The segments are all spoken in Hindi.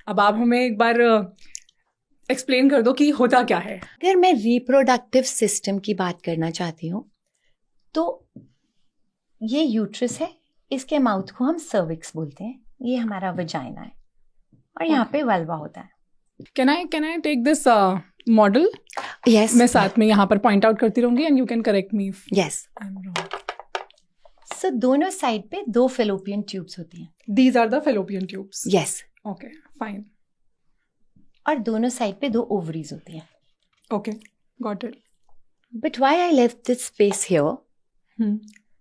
अब आप हमें एक बार एक्सप्लेन कर दो कि होता क्या है। अगर मैं रिप्रोडक्टिव सिस्टम की बात करना चाहती हूँ तो ये यूट्रस है, इसके माउथ को हम सर्विक्स बोलते हैं, ये हमारा वजाइना है और यहाँ पे वल्वा होता है। Can I take this model? Yes, मैं साथ में यहाँ पर पॉइंट आउट करती रहूंगी and you can correct me if yes. I am wrong. So दोनों साइड पे 2 फेलोपियन ट्यूब्स होती हैं। These are the fallopian tubes. Yes. Okay fine. और दोनों साइड पे 2 ओवरीज होती हैं। Okay got it. But why I left this space here?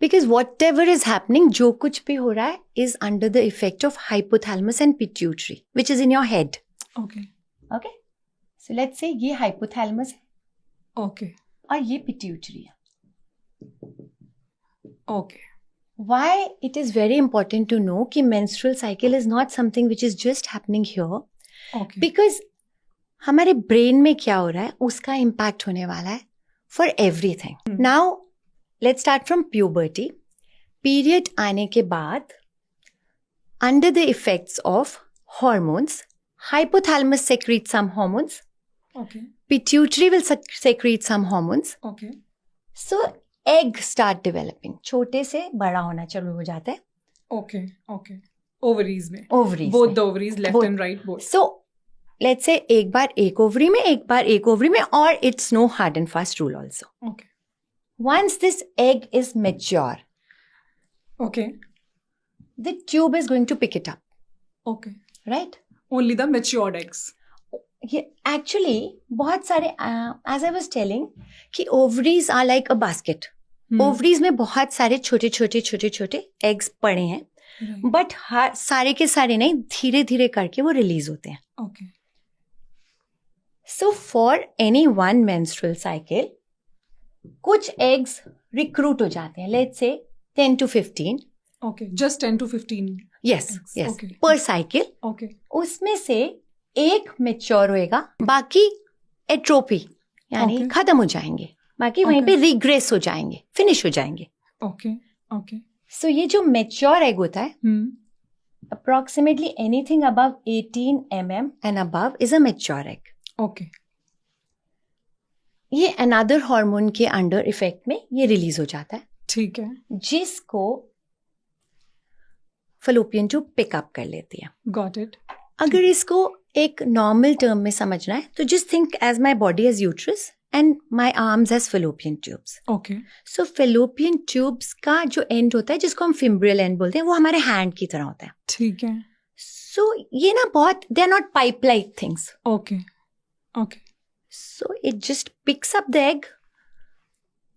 Because whatever is happening, जो कुछ भी हो रहा है is under the effect of hypothalamus and pituitary which is in your head. Okay okay, so let's say ये हाइपोथैलेमस है ओके और ये पिट्यूटरी है। Okay. Why it is very important to know कि menstrual cycle is not something which is just happening here, okay because हमारे ब्रेन में क्या हो रहा है उसका इम्पैक्ट होने वाला है for everything. Now let's start from puberty. Period आने के बाद under the effects of hormones, hypothalamus secretes some hormones, okay pituitary will secrete some hormones. Okay So egg start developing, छोटे से बड़ा होना चालू हो जाता है ओके ओके। ओवरीज में, ovaries both the ovaries, left Both. And right both. So let's say एक बार एक ओवरी में, एक बार एक ओवरी में, और it's no hard and fast rule also. Okay once this egg is mature, okay the tube is going to pick it up, okay. Right? Only the matured eggs. ये एक्चुअली बहुत सारे, एज आई वाज टेलिंग कि ovaries are like a basket. Ovaries में बहुत सारे छोटे छोटे छोटे छोटे एग्स पड़े हैं, बट सारे के सारे नहीं, धीरे धीरे करके वो रिलीज होते हैं। Okay so for any one menstrual cycle कुछ एग्स रिक्रूट हो जाते हैं, let's say 10 to 15। Okay, just 10 to 15। Yes yes, Okay. पर साइकिल। ओके उसमें से एक मेच्योर होएगा, बाकी एट्रोपी यानी Okay. खत्म हो जाएंगे, बाकी वहीं पे रिग्रेस हो जाएंगे, फिनिश हो जाएंगे। Okay okay. सो ये जो मेच्योर एग होता है, approximately anything above 18 mm and above is a mature egg. Okay ये another hormone के अंडर इफेक्ट में ये रिलीज हो जाता है, ठीक है, जिसको फलोपियन ट्यूब पिकअप कर लेती है। Got it. अगर इसको एक नॉर्मल टर्म में समझना है तो just think as my body as uterus and my arms as fallopian tubes. Okay so fallopian tubes का जो एंड होता है, जिसको हम फिम्ब्रियल एंड बोलते हैं, वो हमारे हैंड की तरह होता है। ठीक है। सो ये ना बहुत, they are not pipe like things. Okay okay so it just picks up the egg.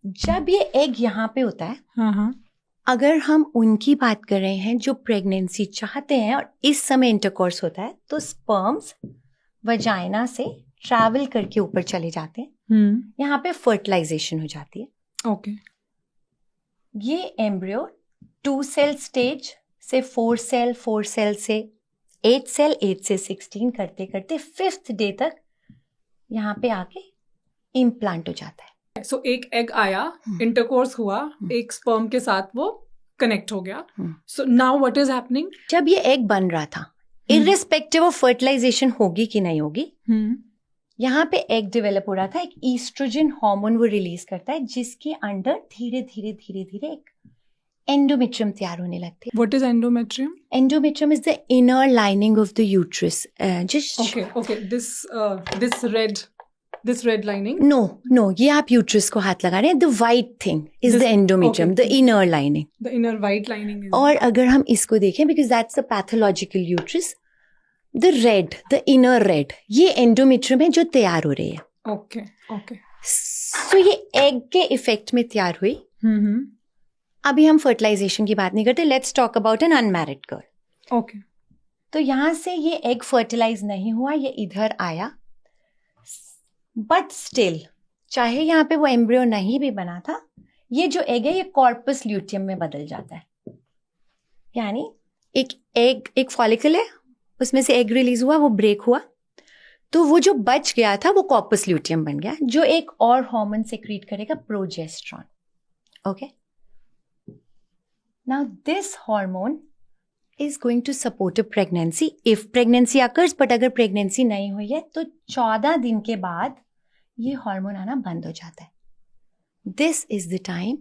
जब ये एग यहाँ पे होता है, हाँ हाँ अगर हम उनकी बात कर रहे हैं जो प्रेगनेंसी चाहते हैं और इस समय इंटरकोर्स होता है, तो स्पर्म्स वजाइना से ट्रैवल करके ऊपर चले जाते हैं, यहाँ पे फर्टिलाइजेशन हो जाती है। ओके ये एम्ब्रियो 2 सेल स्टेज से 4 सेल, 4 सेल से 8 सेल, 8 से 16 करते करते 5th डे तक यहाँ पे आके इम्प्लांट हो जाता है। सो एक एग आया, इंटरकोर्स हुआ, एक स्पर्म के साथ वो कनेक्ट हो गया। So now what is happening? जब ये एग बन रहा था, इररिस्पेक्टिव ऑफ फर्टिलाइजेशन होगी कि नहीं होगी, यहाँ पे एग डेवलप हो रहा था, एक ईस्ट्रोजन हार्मोन वो रिलीज करता है, जिसके अंडर धीरे धीरे धीरे धीरे एक एंडोमेट्रियम तैयार होने लगते हैं। What is endometrium? Endometrium is the inner lining of the uterus. Okay okay, this red lining? No, ये आप यूट्रस को हाथ लगा रहे हैं। The white thing is the endometrium, the inner lining. The inner white lining. और अगर हम इसको देखें, because that's the pathological uterus, the red, the inner red, ये एंडोमेट्रियम है जो तैयार हो रही है। Okay okay. सो ये एग के इफेक्ट में तैयार हुई। अभी हम फर्टिलाइजेशन की बात नहीं करते, let's talk about an unmarried girl. Okay. तो यहाँ से ये एग फर्टिलाइज नहीं हुआ, ये इधर आया, बट स्टिल चाहे यहाँ पे वो एम्ब्रियो नहीं भी बना था, ये जो एग है ये कॉर्पस ल्यूटियम में बदल जाता है। यानी एक फॉलिकल है, उसमें से एग रिलीज हुआ, वो ब्रेक हुआ, तो वो जो बच गया था वो कॉर्पस ल्यूटियम बन गया, जो एक और हार्मोन सेक्रीट करेगा, progesterone. Okay, now this hormone is going to support a pregnancy if pregnancy occurs, but अगर pregnancy नहीं हुई है तो 14 दिन के बाद ये हार्मोन आना बंद हो जाता है. This is the time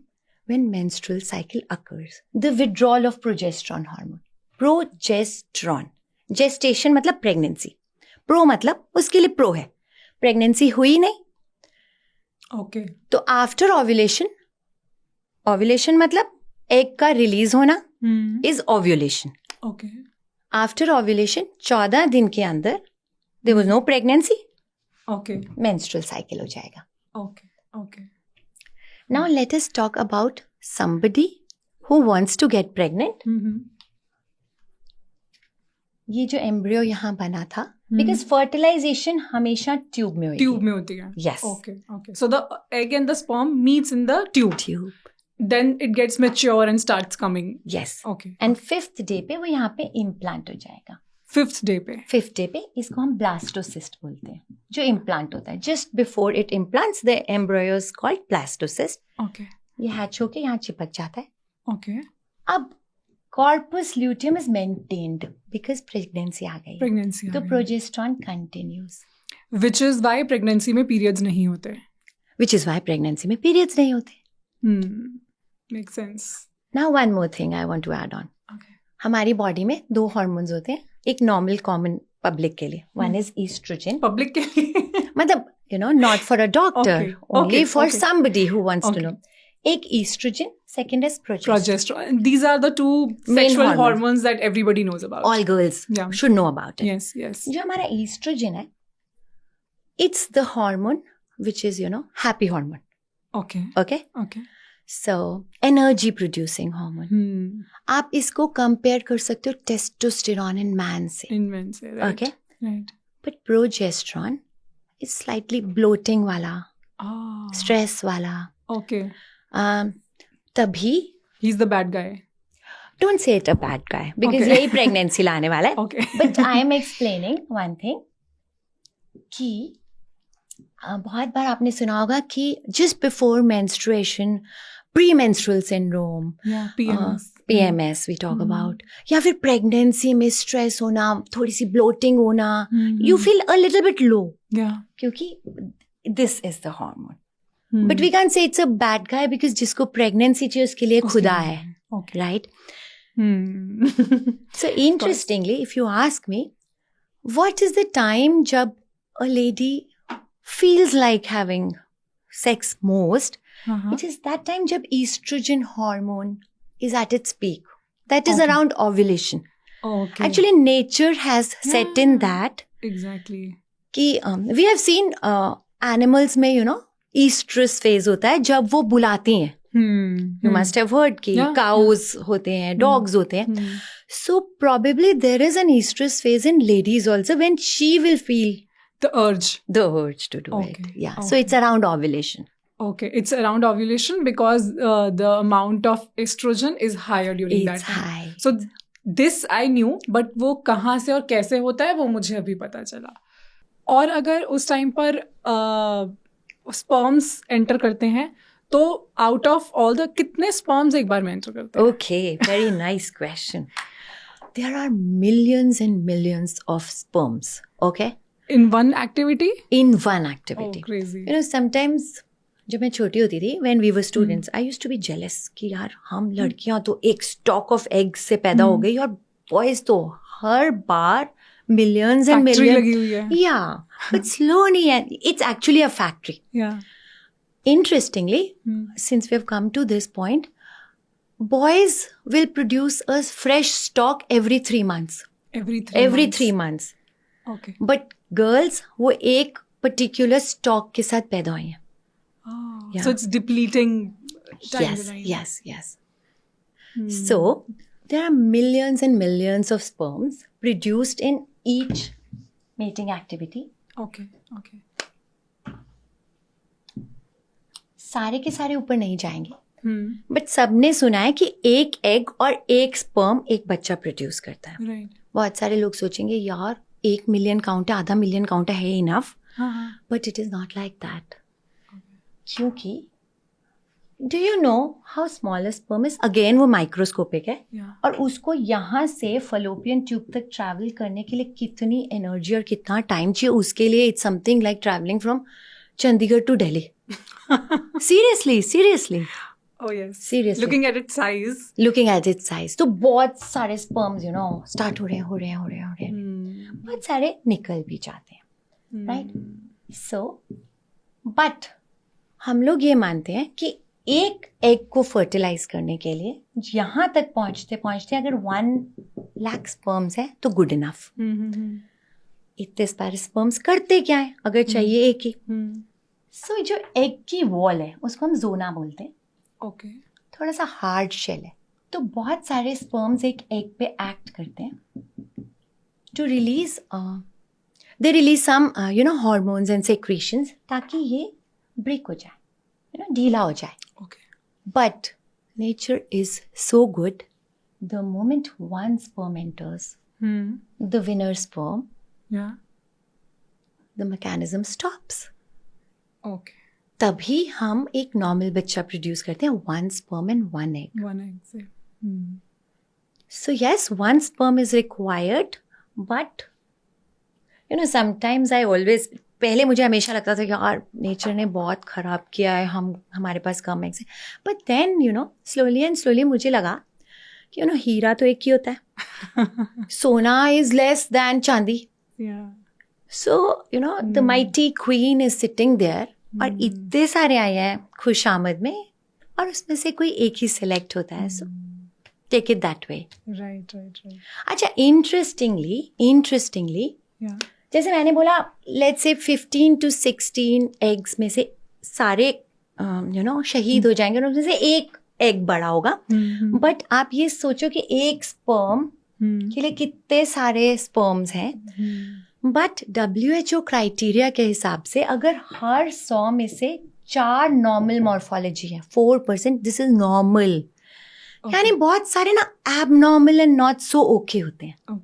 when menstrual cycle occurs. The withdrawal of progesterone hormone. Progesterone. Gestation मतलब pregnancy. Pro मतलब उसके लिए pro है. Pregnancy हुई नहीं. Okay. तो after ovulation, ovulation मतलब egg का release होना is ovulation. Okay. After ovulation 14 दिन के अंदर there was no pregnancy. Okay. Menstrual cycle हो जाएगा. Okay. Okay. Now let us talk about somebody who wants to get pregnant. ये जो एम्ब्रियो यहाँ बना था, because fertilization हमेशा ट्यूब में होती है. ट्यूब में होती है. Yes. Okay. Okay. So the egg and the sperm meets in the tube. Tube. Then it gets mature and starts coming. Yes. Okay. And 5th day पे वो यहाँ पे इम्प्लांट हो जाएगा. 5th day पे. 5th day पे इसको हम ब्लास्टोसिस्ट बोलते हैं, जो इम्प्लांट होता है. Just before it implants the embryo is called blastocyst. Okay. ये हैच होके यहाँ चिपक जाता है. Okay. अब corpus luteum is maintained because pregnancy आ गई. Pregnancy. तो progesterone continues. Which is why pregnancy में periods नहीं होते. विच इज व्हाई प्रेगनेंसी में पीरियड्स नहीं होते. Makes sense. Now one more thing I want to add on. Okay. हमारी बॉडी में 2 हार्मोन्स होते हैं. एक नॉर्मल कॉमन पब्लिक के लिए, वन इज ईस्ट्रोजन. Public के लिए. मतलब not for a doctor, Okay, only okay, for okay. Somebody who wants to Okay. No. एक ईस्ट्रोजन, second is progesterone. Progesterone. These are the two Main sexual hormones. hormones that everybody knows about. All girls Yeah. Should know about it. Yes. Yes. जो हमारा ईस्ट्रोजन है, it's the hormone which is happy hormone. Okay. Okay, Okay. So energy producing hormone. आप इसको कंपेयर कर सकते हो टेस्टोस्टेरॉन इन मैन से. In men say, right. Okay, Right. But progesterone is slightly bloating वाला, Ah. स्ट्रेस वाला. Okay. तभी He's the bad guy. Don't say it a bad guy because Okay. यही प्रेगनेंसी लाने वाला है. Okay. But I am explaining one thing कि बहुत बार आपने सुना होगा कि just before menstruation, pre menstrual syndrome, Yeah. PMS. PMS we talk about, या फिर प्रेगनेंसी में स्ट्रेस होना, थोड़ी सी ब्लोटिंग होना, you feel a little bit low, Yeah. क्योंकि this is the hormone. But we can say it's a bad guy because जिसको प्रेगनेंसी चाहिए उसके लिए खुदा है. Okay. Right. Hmm. So interestingly, if you ask me, what is the time जब a lady feels like having sex most? Uh-huh. It is that time जब estrogen hormone is at its peak. That is Okay. around ovulation. Okay. Actually, nature has set in that Exactly. कि we have seen animals में estrus phase होता है जब वो बुलाती हैं. You must have heard कि Yeah, cows होते हैं, dogs होते हैं. So probably there is an estrus phase in ladies also when she will feel The urge. the urge to do Okay, it. Yeah. So okay. it's around ovulation. Okay. It's around ovulation because the amount of estrogen is higher during that It's time. high. So this I knew, but वो कहाँ से और कैसे होता है वो मुझे अभी पता चला. और अगर उस टाइम पर स्पर्म्स एंटर करते हैं तो आउट ऑफ ऑल द कितने स्पर्म्स एक बार में एंटर करते हैं? Okay. Very nice question. There are millions and millions of sperms. Okay. In one activity? In one Oh, activity. crazy. Sometimes जब मैं छोटी होती थी, when we were students, I used to be jealous कि यार हम लड़कियां तो एक stock of eggs से पैदा हो गई और boys तो हर बार millions and Factory millions. लगी हुई है. Yeah, but slowly, and it's actually a factory. Yeah. Interestingly, since we have come to this point, boys will produce a fresh stock every 3 months. Every 3 Every months. 3 months. Okay. But girls वो एक particular stock के साथ पैदा हुई हैं. Oh, Yeah. so it's depleting time Yes, to time. yes, yes. So there are millions and millions of sperms produced in each mating activity. Okay, okay. सारे के सारे ऊपर नहीं जाएंगे, Hmm. बट सबने सुना है कि एक एग और एक स्पर्म एक बच्चा प्रोड्यूस करता है. Right. बहुत सारे लोग सोचेंगे यार 1 मिलियन काउंट है, आधा मिलियन काउंट है इनफ, हाँ. But it is not like that. क्योंकि do you know how small sperm is? Again वो माइक्रोस्कोपिक है Yeah. और उसको यहाँ से फलोपियन ट्यूब तक ट्रैवल करने के लिए कितनी एनर्जी और कितना टाइम चाहिए उसके लिए. It's something like travelling from Chandigarh to Delhi. Seriously Oh yes. Seriously. Looking at its size. Looking at its size. तो बहुत सारे स्पर्म्स यू नो स्टार्ट हो रहे हैं. बहुत सारे निकल भी जाते हैं. Right. सो बट हम लोग ये मानते हैं कि एक एग को फर्टिलाइज करने के लिए यहाँ तक पहुँचते अगर 1 लाख स्पर्म्स है तो गुड इनफ. इतने सारे स्पर्म्स करते क्या है अगर चाहिए एक ही. सो जो एग की वॉल है उसको हम जोना बोलते हैं. Okay. थोड़ा सा हार्ड शेल है. तो बहुत सारे स्पर्म्स एक एग पे एक्ट करते हैं to release they release some you know hormones and secretions ताकि ये ब्रेक हो जाए, यू नो ढीला हो जाए. Okay. But nature is so good. The moment one sperm enters the winner sperm, Yeah. The mechanism stops. Okay. तभी हम एक नॉर्मल बच्चा प्रोड्यूस करते हैं. 1 sperm and 1 egg. 1 egg से. So yes, 1 sperm is required, but you know sometimes I always पहले मुझे हमेशा लगता था कि यार नेचर ने बहुत खराब किया है, हमारे पास कम एग्स है. But then you know slowly मुझे लगा कि यू नो हीरा तो एक ही होता है. सोना इज लेस दैन चांदी. Yeah. So you know the mighty queen is sitting there. और इतने सारे आए हैं खुश आमद में और उसमें से कोई एक ही सिलेक्ट होता है. So take it that way. Right. अच्छा, इंटरेस्टिंगली Yeah. जैसे मैंने बोला लेट्स से 15 to 16 एग्स में से सारे यू नो शहीद हो जाएंगे और उसमें से एक एग बड़ा होगा. बट आप ये सोचो कि एक स्पर्म के लिए कितने सारे स्पर्म्स हैं. बट WHO क्राइटेरिया के हिसाब से अगर हर 100 में से 4 नॉर्मल मॉर्फोलॉजी है, 4%, दिस इज नॉर्मल. यानी बहुत सारे ना abnormal and not so okay होते हैं. Okay.